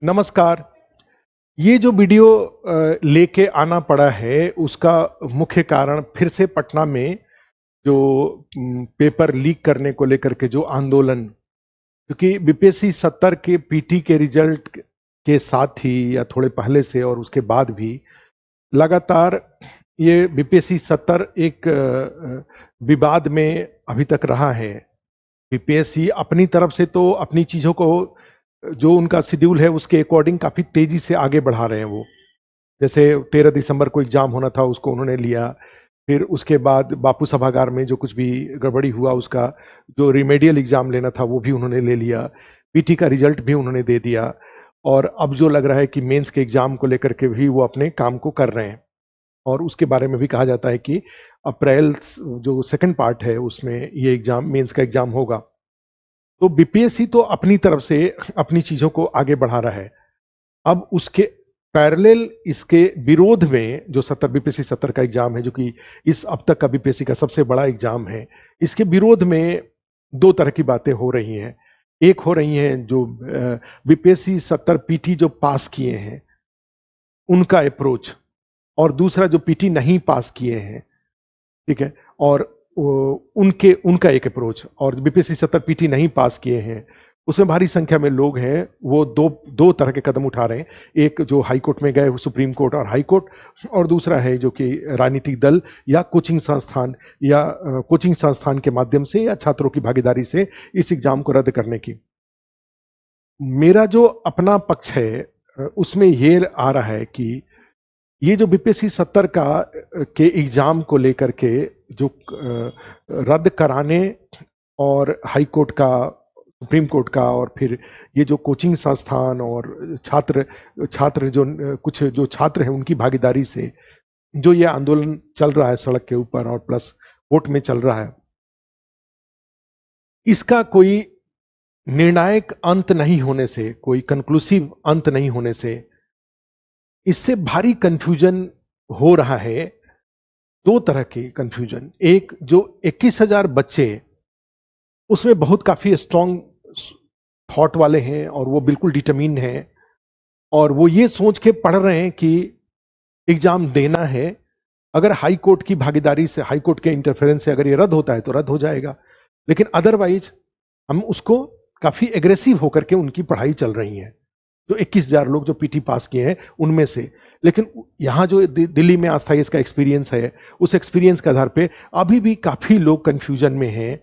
नमस्कार। ये जो वीडियो लेके आना पड़ा है, उसका मुख्य कारण फिर से पटना में जो पेपर लीक करने को लेकर के जो आंदोलन, क्योंकि बीपीएससी 70 के पीटी के रिजल्ट के साथ ही या थोड़े पहले से और उसके बाद भी लगातार ये बीपीएससी 70 एक विवाद में अभी तक रहा है। बीपीएससी अपनी तरफ से तो अपनी चीज़ों को, जो उनका शेड्यूल है उसके अकॉर्डिंग काफ़ी तेज़ी से आगे बढ़ा रहे हैं वो। जैसे 13 दिसंबर को एग्ज़ाम होना था, उसको उन्होंने लिया। फिर उसके बाद बापू सभागार में जो कुछ भी गड़बड़ी हुआ, उसका जो रिमेडियल एग्ज़ाम लेना था वो भी उन्होंने ले लिया। पीटी का रिजल्ट भी उन्होंने दे दिया और अब जो लग रहा है कि मेंस के एग्ज़ाम को लेकर के भी वो अपने काम को कर रहे हैं। और उसके बारे में भी कहा जाता है कि अप्रैल जो सेकंड पार्ट है उसमें ये एग्ज़ाम, मेंस का एग्ज़ाम होगा। तो बीपीएससी तो अपनी तरफ से अपनी चीज़ों को आगे बढ़ा रहा है। अब उसके पैरेलल इसके विरोध में जो बीपीएससी 70 का एग्जाम है, जो कि इस अब तक का बीपीएससी का सबसे बड़ा एग्जाम है, इसके विरोध में दो तरह की बातें हो रही हैं। एक हो रही हैं जो बीपीएससी 70 पीटी जो पास किए हैं उनका अप्रोच, और दूसरा जो पीटी नहीं पास किए हैं, ठीक है, और उनका एक अप्रोच। और बीपीएससी 70 पीटी नहीं पास किए हैं उसमें भारी संख्या में लोग हैं, वो दो तरह के कदम उठा रहे हैं। एक जो हाई कोर्ट में गए, सुप्रीम कोर्ट और हाई कोर्ट, और दूसरा है जो कि राजनीतिक दल या कोचिंग संस्थान के माध्यम से या छात्रों की भागीदारी से इस एग्जाम को रद्द करने की। मेरा जो अपना पक्ष है उसमें ये आ रहा है कि ये जो बीपीएससी 70 के एग्जाम को लेकर के जो रद्द कराने और हाई कोर्ट का, सुप्रीम कोर्ट का, और फिर ये जो कोचिंग संस्थान और छात्र जो कुछ जो छात्र हैं उनकी भागीदारी से जो ये आंदोलन चल रहा है सड़क के ऊपर और प्लस कोर्ट में चल रहा है, इसका कोई निर्णायक अंत नहीं होने से, कोई कंक्लूसिव अंत नहीं होने से, इससे भारी कंफ्यूजन हो रहा है। दो तरह के कंफ्यूजन, एक जो 21,000 बच्चे, उसमें बहुत काफी स्ट्रांग थॉट वाले हैं और वो बिल्कुल डिटरमिन हैं और वो ये सोच के पढ़ रहे हैं कि एग्जाम देना है। अगर हाई कोर्ट की भागीदारी से, हाई कोर्ट के इंटरफेरेंस से अगर ये रद्द होता है तो रद्द हो जाएगा, लेकिन अदरवाइज हम उसको काफी एग्रेसिव होकर के उनकी पढ़ाई चल रही है। जो 21,000 लोग जो पीटी पास किए हैं उनमें से, लेकिन यहाँ जो दिल्ली में अस्थायी इसका एक्सपीरियंस है, उस एक्सपीरियंस के आधार पे अभी भी काफी लोग कंफ्यूजन में हैं।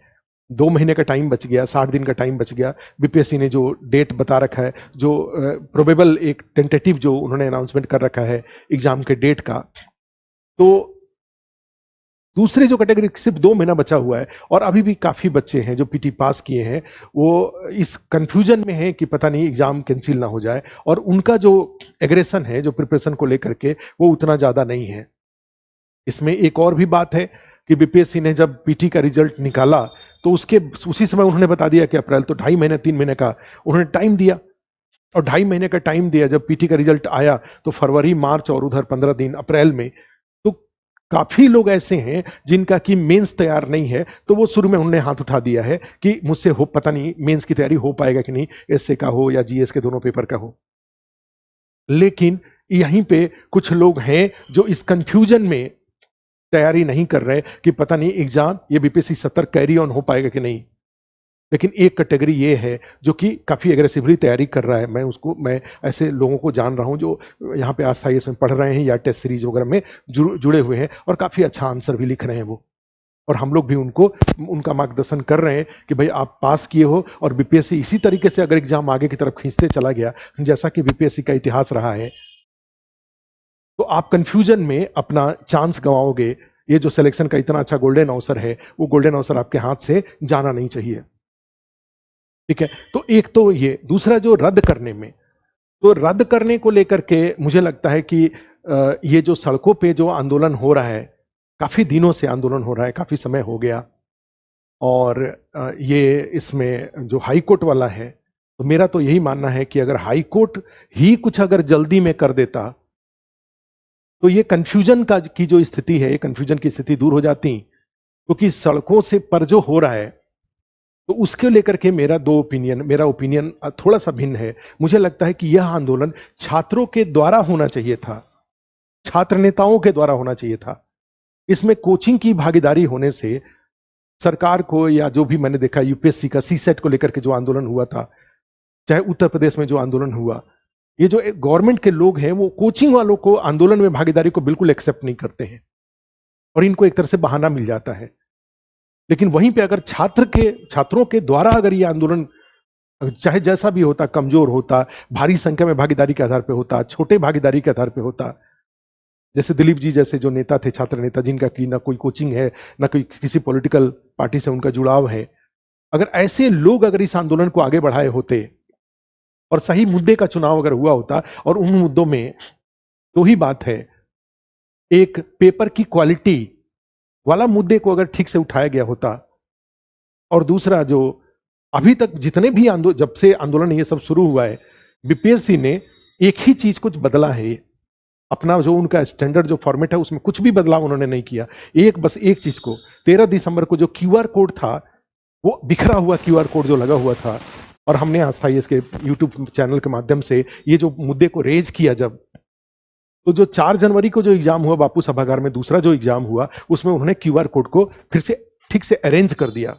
2 महीने का टाइम बच गया, 60 दिन का टाइम बच गया। बीपीएससी ने जो डेट बता रखा है, जो प्रोबेबल एक टेंटेटिव जो उन्होंने अनाउंसमेंट कर रखा है एग्जाम के डेट का, तो दूसरे जो कैटेगरी सिर्फ 2 महीना बचा हुआ है और अभी भी काफी बच्चे हैं जो पीटी पास किए हैं, वो इस कंफ्यूजन में हैं कि पता नहीं एग्जाम कैंसिल ना हो जाए, और उनका जो एग्रेशन है जो प्रिपरेशन को लेकर के वो उतना ज्यादा नहीं है। इसमें एक और भी बात है कि बीपीएससी ने जब पीटी का रिजल्ट निकाला तो उसी समय उन्होंने बता दिया कि अप्रैल, तो 2.5 महीने 3 महीने का उन्होंने टाइम दिया, और 2.5 महीने का टाइम दिया। जब पीटी का रिजल्ट आया तो फरवरी, मार्च और उधर 15 दिन अप्रैल में, तो काफी लोग ऐसे हैं जिनका कि मेंस तैयार नहीं है, तो वो शुरू में उन्होंने हाथ उठा दिया है कि मुझसे हो, पता नहीं मेंस की तैयारी हो पाएगा कि नहीं, एसए का हो या जीएस के दोनों पेपर का हो। लेकिन यहीं पे कुछ लोग हैं जो इस कंफ्यूजन में तैयारी नहीं कर रहे कि पता नहीं एग्जाम ये बीपीएससी 70 कैरी ऑन हो पाएगा कि नहीं। लेकिन एक कैटेगरी ये है जो कि काफी एग्रेसिवली तैयारी कर रहा है। मैं ऐसे लोगों को जान रहा हूं जो यहाँ पे अस्थायी इसमें पढ़ रहे हैं या टेस्ट सीरीज वगैरह में जुड़े हुए हैं और काफी अच्छा आंसर भी लिख रहे हैं वो, और हम लोग भी उनका मार्गदर्शन कर रहे हैं कि भाई आप पास किए हो, और बीपीएससी इसी तरीके से अगर एग्जाम आगे की तरफ खींचते चला गया जैसा कि बीपीएससी का इतिहास रहा है, तो आप कंफ्यूजन में अपना चांस गंवाओगे। ये जो सिलेक्शन का इतना अच्छा गोल्डन अवसर है, वो गोल्डन अवसर आपके हाथ से जाना नहीं चाहिए, ठीक है। तो एक तो ये, दूसरा जो रद्द करने में, तो रद्द करने को लेकर के मुझे लगता है कि ये जो सड़कों पे जो आंदोलन हो रहा है, काफी दिनों से आंदोलन हो रहा है, काफी समय हो गया, और ये इसमें जो हाई कोर्ट वाला है, तो मेरा तो यही मानना है कि अगर हाई कोर्ट ही कुछ अगर जल्दी में कर देता तो ये कंफ्यूजन की जो स्थिति है, कंफ्यूजन की स्थिति दूर हो जाती, क्योंकि सड़कों से पर जो हो रहा है, तो उसके लेकर के मेरा ओपिनियन थोड़ा सा भिन्न है। मुझे लगता है कि यह आंदोलन छात्रों के द्वारा होना चाहिए था, छात्र नेताओं के द्वारा होना चाहिए था। इसमें कोचिंग की भागीदारी होने से सरकार को, या जो भी मैंने देखा यूपीएससी का सीसेट को लेकर के जो आंदोलन हुआ था, चाहे उत्तर प्रदेश में जो आंदोलन हुआ, ये जो गवर्नमेंट के लोग हैं वो कोचिंग वालों को आंदोलन में भागीदारी को बिल्कुल एक्सेप्ट नहीं करते हैं और इनको एक तरह से बहाना मिल जाता है। लेकिन वहीं पे अगर छात्रों के द्वारा अगर ये आंदोलन चाहे जैसा भी होता, कमजोर होता, भारी संख्या में भागीदारी के आधार पर होता, छोटे भागीदारी के आधार पर होता, जैसे दिलीप जी जैसे जो नेता थे, छात्र नेता, जिनका की ना कोई कोचिंग है ना कोई किसी पॉलिटिकल पार्टी से उनका जुड़ाव है, अगर ऐसे लोग अगर इस आंदोलन को आगे बढ़ाए होते और सही मुद्दे का चुनाव अगर हुआ होता, और उन मुद्दों में दो ही बात है, एक पेपर की क्वालिटी वाला मुद्दे को अगर ठीक से उठाया गया होता, और दूसरा जो अभी तक जितने भी जब से आंदोलन ये सब शुरू हुआ है, बीपीएससी ने एक ही चीज कुछ बदला है, अपना जो उनका स्टैंडर्ड जो फॉर्मेट है उसमें कुछ भी बदलाव उन्होंने नहीं किया। बस एक चीज को, 13 दिसंबर को जो क्यूआर कोड था, वो बिखरा हुआ क्यूआर कोड जो लगा हुआ था, और हमने अस्थायी इसके यूट्यूब चैनल के माध्यम से ये जो मुद्दे को रेज किया, जब तो जो 4 जनवरी को जो एग्जाम हुआ बापू सभागार में, दूसरा जो एग्जाम हुआ, उसमें उन्होंने क्यूआर कोड को फिर से ठीक से अरेंज कर दिया।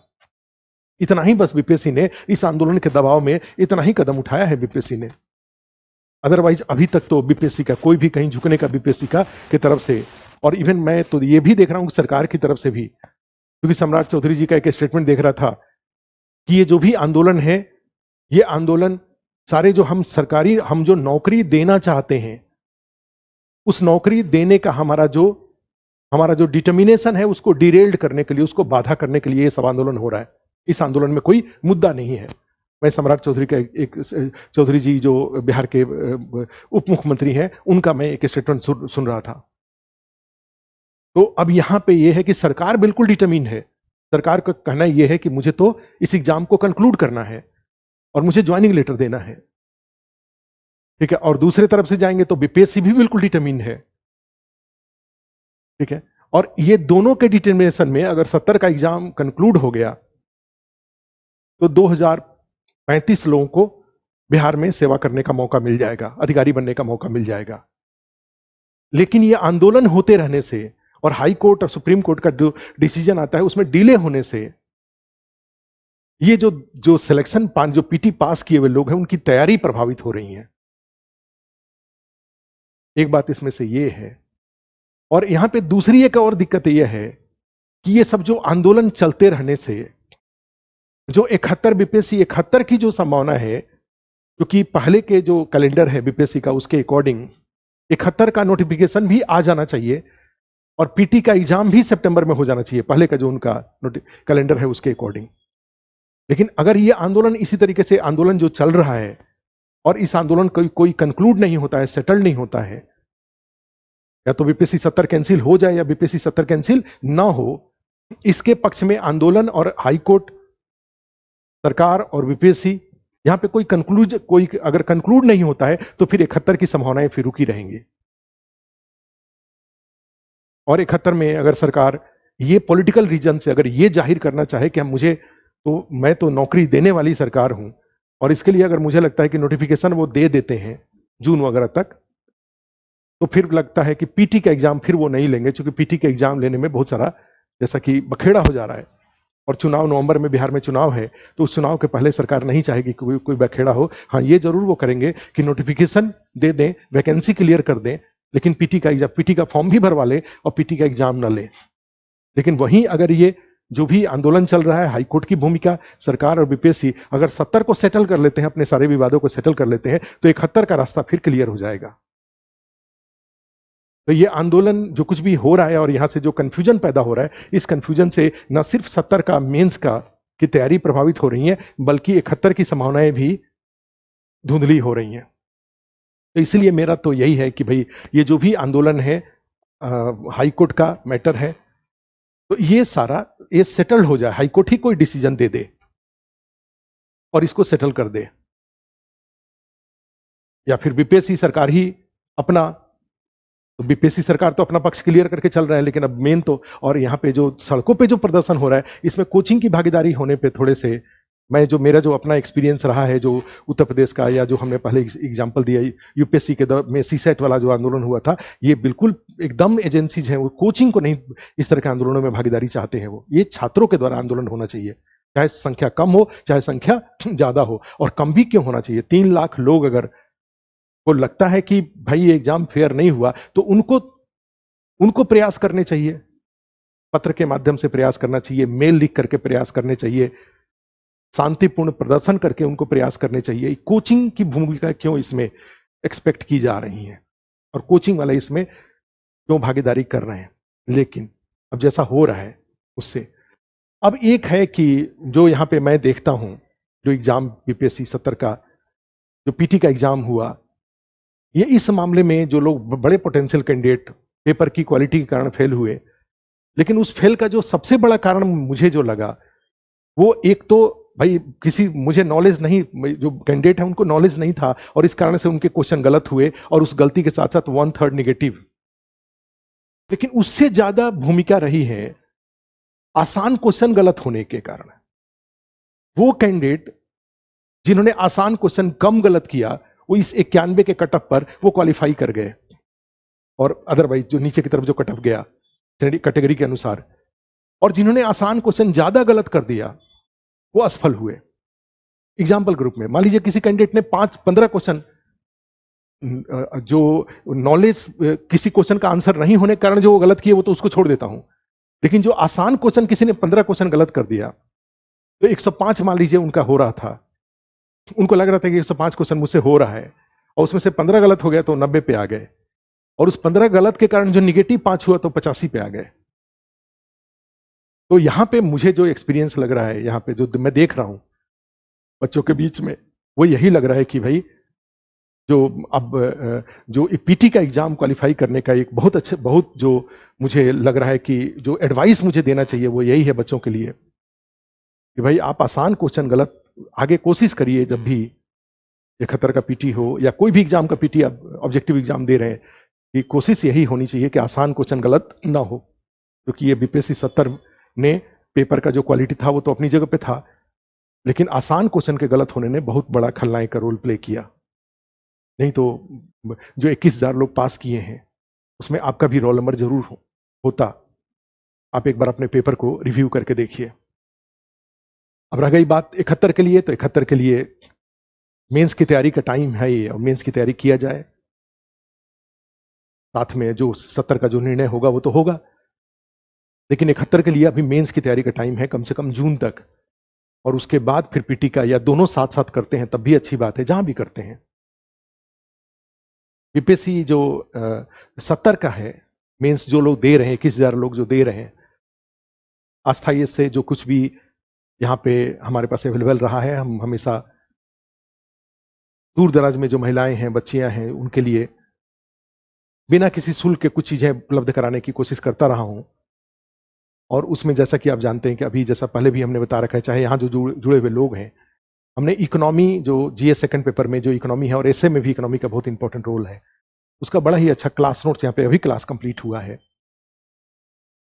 इतना ही बस बीपीएससी ने इस आंदोलन के दबाव में इतना ही कदम उठाया है बीपीएससी ने। अदरवाइज अभी तक तो बीपीएससी का कोई भी कहीं झुकने का बीपीएससी का की तरफ से, और इवन मैं तो ये भी देख रहा हूं सरकार की तरफ से भी, क्योंकि सम्राट चौधरी जी का एक स्टेटमेंट देख रहा था कि ये जो भी आंदोलन है, ये आंदोलन सारे जो हम जो नौकरी देना चाहते हैं, उस नौकरी देने का हमारा जो डिटर्मिनेशन है, उसको डिरेल्ड करने के लिए, उसको बाधा करने के लिए ये सब आंदोलन हो रहा है। इस आंदोलन में कोई मुद्दा नहीं है। मैं सम्राट चौधरी का एक चौधरी जी जो बिहार के उप मुख्यमंत्री हैं, उनका मैं एक स्टेटमेंट सुन रहा था। तो अब यहां पे ये है कि सरकार बिल्कुल डिटर्मिन है। सरकार का कहना यह है कि मुझे तो इस एग्जाम को कंक्लूड करना है और मुझे ज्वाइनिंग लेटर देना है, ठीक है। और दूसरे तरफ से जाएंगे तो बीपीएससी भी बिल्कुल डिटर्मिन है, ठीक है। और ये दोनों के डिटर्मिनेशन में अगर 70 का एग्जाम कंक्लूड हो गया तो 2035 लोगों को बिहार में सेवा करने का मौका मिल जाएगा, अधिकारी बनने का मौका मिल जाएगा। लेकिन ये आंदोलन होते रहने से और हाई कोर्ट और सुप्रीम कोर्ट का जो डिसीजन आता है उसमें डिले होने से, ये जो सिलेक्शन जो पीटी पास किए हुए लोग हैं, उनकी तैयारी प्रभावित हो रही है। एक बात इसमें से ये है। और यहां पे दूसरी एक और दिक्कत यह है कि ये सब जो आंदोलन चलते रहने से जो 71 बीपीएससी 71 की जो संभावना है, क्योंकि पहले के जो कैलेंडर है बीपीएससी का, उसके अकॉर्डिंग 71 का नोटिफिकेशन भी आ जाना चाहिए और पीटी का एग्जाम भी सितंबर में हो जाना चाहिए, पहले का जो उनका कैलेंडर है उसके अकॉर्डिंग। लेकिन अगर ये आंदोलन इसी तरीके से आंदोलन जो चल रहा है और इस आंदोलन कोई कंक्लूड नहीं होता है, सेटल नहीं होता है, या तो बीपीएससी 70 कैंसिल हो जाए या बीपीएससी 70 कैंसिल ना हो, इसके पक्ष में आंदोलन और हाईकोर्ट, सरकार और बीपीएससी, यहां पे कोई अगर कंक्लूड नहीं होता है तो फिर 71 की संभावनाएं फिर रुकी रहेंगी। और 71 में अगर सरकार ये पॉलिटिकल रीजन से अगर ये जाहिर करना चाहे कि मैं तो नौकरी देने वाली सरकार हूं, और इसके लिए अगर मुझे लगता है कि नोटिफिकेशन वो दे देते हैं जून वगैरह तक, तो फिर लगता है कि पीटी का एग्जाम फिर वो नहीं लेंगे, क्योंकि पीटी का एग्जाम लेने में बहुत सारा जैसा कि बखेड़ा हो जा रहा है, और चुनाव नवंबर में बिहार में चुनाव है, तो उस चुनाव के पहले सरकार नहीं चाहेगी कोई बखेड़ा हो। हाँ, ये जरूर वो करेंगे कि नोटिफिकेशन दे दें, वैकेंसी क्लियर कर दें, लेकिन पीटी का फॉर्म भी भरवा ले और पीटी का एग्जाम ना ले। लेकिन वहीं अगर ये जो भी आंदोलन चल रहा है, हाईकोर्ट की भूमिका, सरकार और बीपीएससी अगर 70 को सेटल कर लेते हैं, अपने सारे विवादों को सेटल कर लेते हैं, तो 71 का रास्ता फिर क्लियर हो जाएगा। तो ये आंदोलन जो कुछ भी हो रहा है और यहां से जो कंफ्यूजन पैदा हो रहा है, इस कंफ्यूजन से न सिर्फ 70 का मेंस की तैयारी प्रभावित हो रही है, बल्कि 71 की संभावनाएं भी धुंधली हो रही हैं। तो इसलिए मेरा तो यही है कि भाई ये जो भी आंदोलन है, हाईकोर्ट का मैटर है, तो ये सारा सेटल हो जाए, हाईकोर्ट ही कोई डिसीजन दे दे और इसको सेटल कर दे, या फिर बीपीएससी सरकार ही अपना, तो बीपीएससी सरकार तो अपना पक्ष क्लियर करके चल रहा है, लेकिन अब मेन तो, और यहाँ पे जो सड़कों पे जो प्रदर्शन हो रहा है, इसमें कोचिंग की भागीदारी होने पे थोड़े से मैं जो मेरा जो अपना एक्सपीरियंस रहा है जो उत्तर प्रदेश का, या जो हमने पहले एग्जांपल दिया यूपीएससी के दौर में सीसेट वाला जो आंदोलन हुआ था, ये बिल्कुल एकदम एजेंसीज हैं, वो कोचिंग को नहीं इस तरह के आंदोलनों में भागीदारी चाहते हैं। वो ये छात्रों के द्वारा आंदोलन होना चाहिए, चाहे संख्या कम हो चाहे संख्या ज्यादा हो। और कम भी क्यों होना चाहिए, 3 लाख लोग अगर को लगता है कि भाई ये एग्जाम फेयर नहीं हुआ, तो उनको प्रयास करने चाहिए, पत्र के माध्यम से प्रयास करना चाहिए, मेल लिख करके प्रयास करने चाहिए, शांतिपूर्ण प्रदर्शन करके उनको प्रयास करने चाहिए। कोचिंग की भूमिका क्यों इसमें एक्सपेक्ट की जा रही है, और कोचिंग वाले इसमें क्यों भागीदारी कर रहे हैं। लेकिन अब जैसा हो रहा है उससे, अब एक है कि जो यहां पे मैं देखता हूं, जो एग्जाम बीपीएससी 70 का जो पीटी का एग्जाम हुआ, ये इस मामले में जो लोग बड़े पोटेंशियल कैंडिडेट पेपर की क्वालिटी के कारण फेल हुए, लेकिन उस फेल का जो सबसे बड़ा कारण मुझे जो लगा, वो एक तो भाई किसी मुझे नॉलेज नहीं, जो कैंडिडेट है उनको नॉलेज नहीं था, और इस कारण से उनके क्वेश्चन गलत हुए, और उस गलती के साथ साथ 1/3 नेगेटिव। लेकिन उससे ज्यादा भूमिका रही है आसान क्वेश्चन गलत होने के कारण। वो कैंडिडेट जिन्होंने आसान क्वेश्चन कम गलत किया, वो इस 91 के कटअप पर वो क्वालिफाई कर गए, और अदरवाइज जो नीचे की तरफ जो कटअप गया कैटेगरी के अनुसार, और जिन्होंने आसान क्वेश्चन ज्यादा गलत कर दिया वो असफल हुए। एग्जाम्पल ग्रुप में मान लीजिए किसी कैंडिडेट ने 5-15 क्वेश्चन, जो नॉलेज किसी क्वेश्चन का आंसर नहीं होने के कारण जो वो गलत किए वो तो उसको छोड़ देता हूं, लेकिन जो आसान क्वेश्चन किसी ने 15 क्वेश्चन गलत कर दिया, तो 105 मान लीजिए उनका हो रहा था, उनको लग रहा था कि 105 क्वेश्चन मुझसे हो रहा है, और उसमें से 15 गलत हो गया तो 90 पे आ गए, और उस 15 गलत के कारण जो निगेटिव 5 हुआ तो 85 पे आ गए। तो यहां पे मुझे जो एक्सपीरियंस लग रहा है, यहां पे जो मैं देख रहा हूं बच्चों के बीच में, वो यही लग रहा है कि भाई जो अब जो पीटी का एग्जाम क्वालिफाई करने का एक बहुत जो मुझे लग रहा है कि जो एडवाइस मुझे देना चाहिए वो यही है बच्चों के लिए, कि भाई आप आसान क्वेश्चन गलत आगे कोशिश करिए, जब भी 71 का पीटी हो या कोई भी एग्जाम का पीटी आप ऑब्जेक्टिव एग्जाम दे रहे हैं, कि कोशिश यही होनी चाहिए कि आसान क्वेश्चन गलत ना हो, क्योंकि ये बीपीएससी 70 ने पेपर का जो क्वालिटी था वो तो अपनी जगह पे था, लेकिन आसान क्वेश्चन के गलत होने ने बहुत बड़ा खलनायक का रोल प्ले किया। नहीं तो जो 21,000 लोग पास किए हैं उसमें आपका भी रोल नंबर जरूर होता। आप एक बार अपने पेपर को रिव्यू करके देखिए। अब रह गई बात 71 के लिए, तो 71 के लिए मेंस की तैयारी का टाइम है ये, और मेंस की तैयारी किया जाए, साथ में जो 70 का जो निर्णय होगा वो तो होगा, लेकिन 71 के लिए अभी मेंस की तैयारी का टाइम है कम से कम जून तक, और उसके बाद फिर पीटी का, या दोनों साथ साथ करते हैं तब भी अच्छी बात है, जहां भी करते हैं। बीपीएससी जो 70 का है मेंस, जो लोग दे रहे हैं 21,000 लोग जो दे रहे हैं, अस्थाई से जो कुछ भी यहाँ पे हमारे पास अवेलेबल रहा है, हम हमेशा दूर दराज में जो महिलाएं हैं, बच्चियां हैं, उनके लिए बिना किसी शुल्क के कुछ चीजें उपलब्ध कराने की कोशिश करता रहा हूं। और उसमें जैसा कि आप जानते हैं कि अभी जैसा पहले भी हमने बता रखा है, चाहे यहाँ जो जुड़े हुए लोग हैं, हमने इकोनॉमी जो जीएस सेकंड पेपर में जो इकोनॉमी है, और एसए में भी इकोनॉमी का बहुत इंपॉर्टेंट रोल है, उसका बड़ा ही अच्छा क्लास नोट्स यहाँ पे अभी क्लास कंप्लीट हुआ है।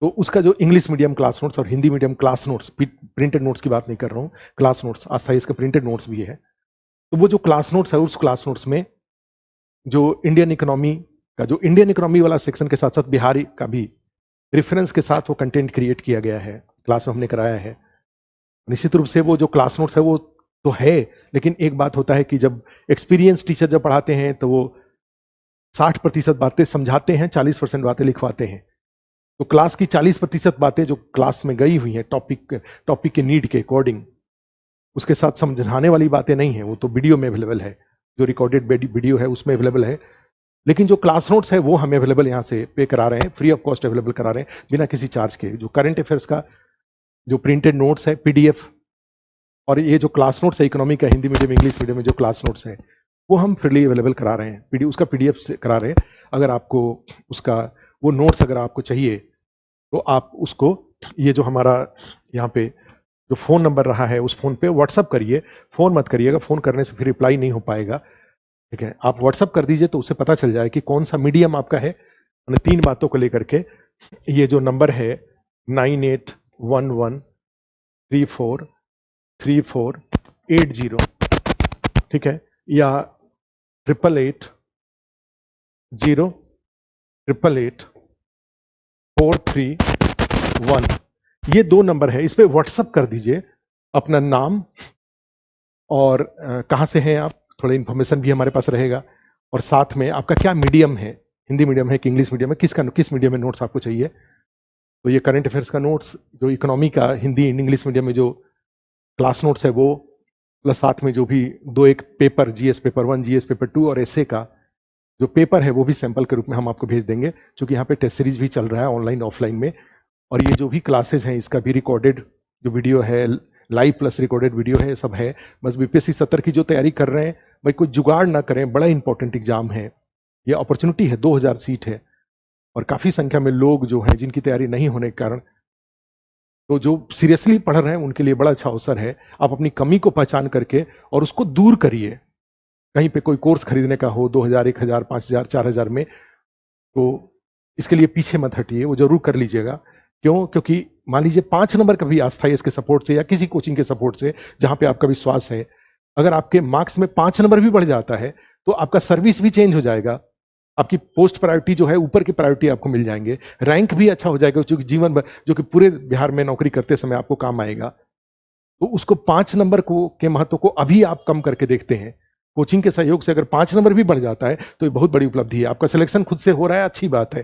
तो उसका जो इंग्लिश मीडियम क्लास नोट्स और Hindi medium class notes, printed notes की बात नहीं कर रहा हूँ, क्लास नोट्स, अस्थाई इसका प्रिंटेड नोट्स भी है। तो वो जो क्लास नोट्स है, उस क्लास नोट्स में जो इंडियन इकोनॉमी का, जो इंडियन इकोनॉमी वाला सेक्शन के साथ साथ बिहारी का भी रेफरेंस के साथ वो कंटेंट क्रिएट किया गया है, क्लास में हमने कराया है। निश्चित रूप से वो जो क्लास नोट्स है वो तो है, लेकिन एक बात होता है कि जब एक्सपीरियंस टीचर जब पढ़ाते हैं तो वो 60% बातें समझाते हैं, 40% बातें लिखवाते हैं। तो क्लास की 40% बातें जो क्लास में गई हुई हैं टॉपिक के नीड के अकॉर्डिंग, उसके साथ समझाने वाली बातें नहीं है, वो तो वीडियो में अवेलेबल है, जो रिकॉर्डेड वीडियो है उसमें अवेलेबल है। लेकिन जो क्लास नोट्स है वो हमें अवेलेबल यहाँ से पे करा रहे हैं, फ्री ऑफ कॉस्ट अवेलेबल करा रहे हैं, बिना किसी चार्ज के। जो करंट अफेयर्स का जो प्रिंटेड नोट्स है पीडीएफ, और ये जो क्लास नोट्स है इकोनॉमी का, हिंदी मीडियम इंग्लिश मीडियम में जो क्लास नोट्स है वो हम फ्रीली अवेलेबल करा रहे हैं, उसका पीडीएफ से करा रहे हैं। अगर आपको उसका वो नोट्स अगर आपको चाहिए तो आप उसको, ये जो हमारा यहाँ पे जो फोन नंबर रहा है उस फोन पे व्हाट्सअप करिए, फोन मत करिएगा, फोन करने से फिर रिप्लाई नहीं हो पाएगा, ठीक है। आप व्हाट्सअप कर दीजिए तो उससे पता चल जाए कि कौन सा मीडियम आपका है। 3 बातों को लेकर के ये जो नंबर है 981134 3480, ठीक है, या 888-088-431, ये 2 नंबर है। इस पे व्हाट्सअप कर दीजिए अपना नाम और कहाँ से हैं आप, थोड़ा इन्फॉर्मेशन भी हमारे पास रहेगा, और साथ में आपका क्या मीडियम है, हिंदी मीडियम है कि इंग्लिश मीडियम है, किस मीडियम में नोट्स आपको चाहिए। तो ये करंट अफेयर्स का नोट्स, जो इकोनॉमी का हिंदी इंग्लिश मीडियम में जो क्लास नोट्स है वो, प्लस साथ में जो भी 2-1 paper, GS paper 1, GS paper 2 और एसए का जो पेपर है वो भी सैंपल के रूप में हम आपको भेज देंगे, क्योंकि यहाँ पे टेस्ट सीरीज भी चल रहा है ऑनलाइन ऑफलाइन में। और ये जो भी क्लासेज हैं इसका भी रिकॉर्डेड जो वीडियो है, लाइव प्लस रिकॉर्डेड वीडियो है, सब है। बस बीपीएससी 70 की जो तैयारी कर रहे हैं भाई, कोई जुगाड़ ना करें, बड़ा इंपॉर्टेंट एग्जाम है, ये अपॉर्चुनिटी है, 2000 सीट है और काफी संख्या में लोग जो हैं जिनकी तैयारी नहीं होने के कारण, तो जो सीरियसली पढ़ रहे हैं उनके लिए बड़ा अच्छा अवसर है। आप अपनी कमी को पहचान करके और उसको दूर करिए। कहीं पे कोई कोर्स खरीदने का हो 2000, 1000, 5000, 4000 में, तो इसके लिए पीछे मत हटिए, वो जरूर कर लीजिएगा। क्यों? क्योंकि मान लीजिए 5 नंबर का भी आस्था है इसके सपोर्ट से या किसी कोचिंग के सपोर्ट से जहां पे आपका विश्वास है, अगर आपके मार्क्स में 5 नंबर भी बढ़ जाता है तो आपका सर्विस भी चेंज हो जाएगा, आपकी पोस्ट प्रायोरिटी जो है, ऊपर की प्रायोरिटी आपको मिल जाएंगे, रैंक भी अच्छा हो जाएगा, क्योंकि जीवन भर जो कि पूरे बिहार में नौकरी करते समय आपको काम आएगा। तो उसको 5 नंबर को के महत्व को अभी आप कम करके देखते हैं। कोचिंग के सहयोग से अगर 5 नंबर भी बढ़ जाता है तो ये बहुत बड़ी उपलब्धि है। आपका सिलेक्शन खुद से हो रहा है, अच्छी बात है,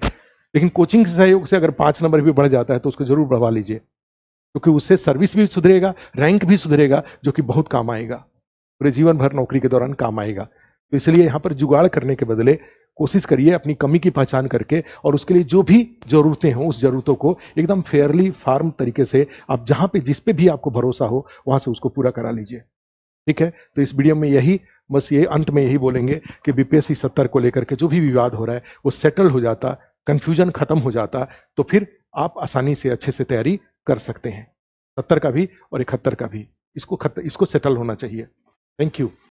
लेकिन कोचिंग के सहयोग से अगर 5 नंबर भी बढ़ जाता है तो उसको जरूर बढ़वा लीजिए, क्योंकि उससे सर्विस भी सुधरेगा, रैंक भी सुधरेगा, जो कि बहुत काम आएगा, पूरे जीवन भर नौकरी के दौरान काम आएगा। तो इसलिए यहाँ पर जुगाड़ करने के बदले कोशिश करिए अपनी कमी की पहचान करके, और उसके लिए जो भी जरूरतें हों उस जरूरतों को एकदम फेयरली फार्म तरीके से आप जहां पे जिस पे भी आपको भरोसा हो वहां से उसको पूरा करा लीजिए। ठीक है, तो इस वीडियो में यही, बस ये अंत में यही बोलेंगे कि बीपीएससी 70 को लेकर के जो भी विवाद हो रहा है वो सेटल हो जाता, कंफ्यूजन खत्म हो जाता, तो फिर आप आसानी से अच्छे से तैयारी कर सकते हैं। 70 का भी और 71 का भी, इसको सेटल होना चाहिए। Thank you.